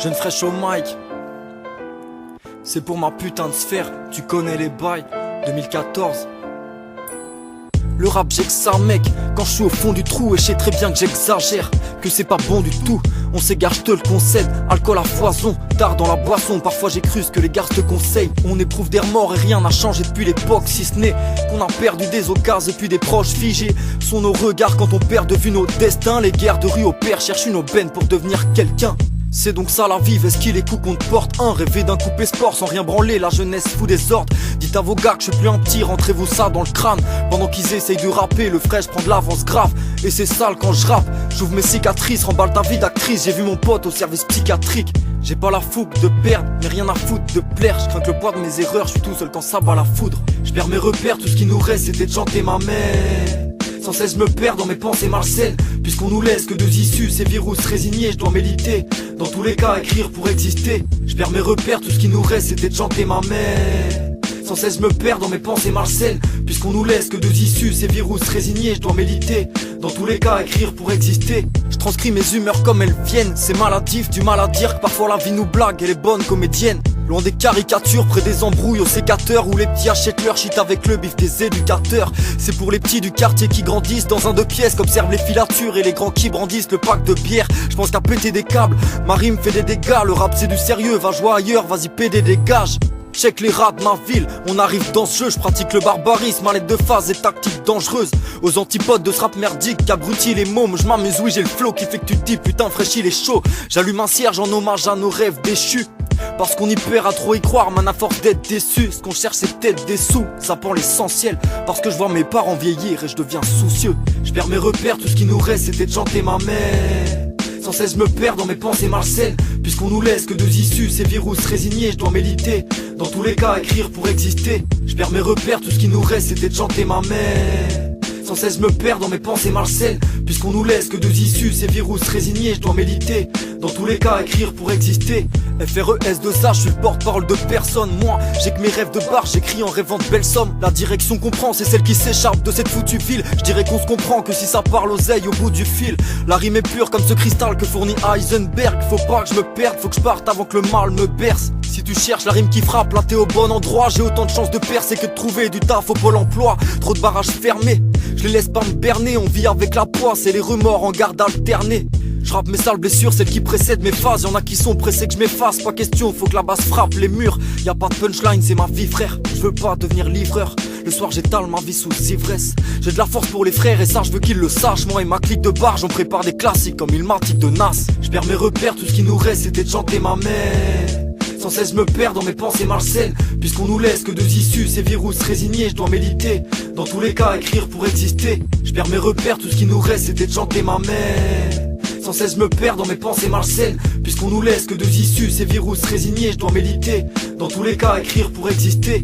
Jeune fraîche au mic. C'est pour ma putain de sphère, tu connais les bails. 2014. Le rap j'ai que ça mec, quand je suis au fond du trou et je sais très bien que j'exagère, que c'est pas bon du tout. On s'égare, je te le concède, alcool à foison, tard dans la boisson, parfois j'ai cru ce que les gars te conseillent. On éprouve des remords et rien n'a changé depuis l'époque, si ce n'est qu'on a perdu des occasions et puis des proches figés. Sont nos regards quand on perd de vue nos destins. Les guerres de rue au père cherchent une aubaine pour devenir quelqu'un. C'est donc ça la vie, est-ce qu'il est coup qu'on te porte un? Rêver d'un coupé sport sans rien branler, la jeunesse fout des ordres. Dites à vos gars que je suis plus un petit, rentrez-vous ça dans le crâne. Pendant qu'ils essayent de rapper, le fraîche prend de l'avance grave. Et c'est sale quand je rappe, j'ouvre mes cicatrices, remballe ta vie d'actrice. J'ai vu mon pote au service psychiatrique. J'ai pas la fougue de perdre, mais rien à foutre de plaire. Je crains que le poids de mes erreurs, je suis tout seul quand ça bat la foudre. Je perds mes repères, tout ce qui nous reste c'était de chanter ma mère. Sans cesse me perdre dans mes pensées malsaines, puisqu'on nous laisse que deux issues, ces virus résignés, je dois méditer. Dans tous les cas, écrire pour exister. Je perds mes repères, tout ce qui nous reste c'était de chanter ma mère. Sans cesse me perdre dans mes pensées malsaines, puisqu'on nous laisse que deux issues, ces virus résignés, je dois méditer. Dans tous les cas, écrire pour exister. Je transcris mes humeurs comme elles viennent. C'est maladif, du mal à dire que parfois la vie nous blague, elle est bonne comédienne. Loin des caricatures, près des embrouilles au sécateur, où les petits achètent leur shit avec le bif des éducateurs. C'est pour les petits du quartier qui grandissent dans un deux pièces, qu'observent les filatures et les grands qui brandissent le pack de bière. Je pense qu'à péter des câbles, ma rime fait des dégâts. Le rap c'est du sérieux, va jouer ailleurs, vas-y péder des gages. Check les rats de ma ville, on arrive dans ce jeu, je pratique le barbarisme, à l'aide de phases et tactiques dangereuses. Aux antipodes de ce rap merdique, qu'abrutit les mômes, je m'amuse, oui j'ai le flow qui fait que tu te dis putain fraîchi il est chaud. J'allume un cierge en hommage à nos rêves déchus. Parce qu'on y perd à trop y croire, man à force d'être déçu. Ce qu'on cherche c'est peut-être des sous, ça prend l'essentiel. Parce que je vois mes parents vieillir et je deviens soucieux. Je perds mes repères, tout ce qui nous reste c'était de chanter ma mère. Sans cesse me perdre dans mes pensées malsaines, puisqu'on nous laisse que deux issues, ces virus résignés, je dois méditer. Dans tous les cas, écrire pour exister. Je perds mes repères, tout ce qui nous reste c'était de chanter ma mère. Sans cesse me perdre dans mes pensées malsaines, puisqu'on nous laisse que deux issues, ces virus résignés, je dois méditer. Dans tous les cas, écrire pour exister. FRES de ça, je suis le porte-parole de personne. Moi, j'ai que mes rêves de bar, j'écris en rêvant de belles sommes. La direction qu'on prend, c'est celle qui s'échappe de cette foutue ville. Je dirais qu'on se comprend que si ça parle oseille au bout du fil. La rime est pure comme ce cristal que fournit Heisenberg. Faut pas que je me perde, faut que je parte avant que le mal me berce. Si tu cherches la rime qui frappe, là t'es au bon endroit. J'ai autant de chances de percer que de trouver du taf au pôle emploi. Trop de barrages fermés, je les laisse pas me berner. On vit avec la poisse et les remords en garde alternée. Je rappe mes sales blessures, celles qui précèdent mes phases. Y'en a qui sont pressés que je m'efface, pas question, faut que la basse frappe les murs. Y'a pas de punchline, c'est ma vie frère, je veux pas devenir livreur. Le soir j'étale ma vie sous ivresse. J'ai de la force pour les frères et ça je veux qu'ils le sachent. Moi et ma clique de barge on prépare des classiques comme Ilmatic de Nas. Je perds mes repères, tout ce qui nous reste c'était de chanter ma mère. Sans cesse me perdre dans mes pensées malsaines, puisqu'on nous laisse que deux issues, ces virus résignés, je dois méditer. Dans tous les cas, écrire pour exister. Je perds mes repères, tout ce qui nous reste c'était de chanter ma mère. Sans cesse me perdre dans mes pensées malsaines, puisqu'on nous laisse que deux issues, ces virus résignés, je dois méditer. Dans tous les cas, écrire pour exister.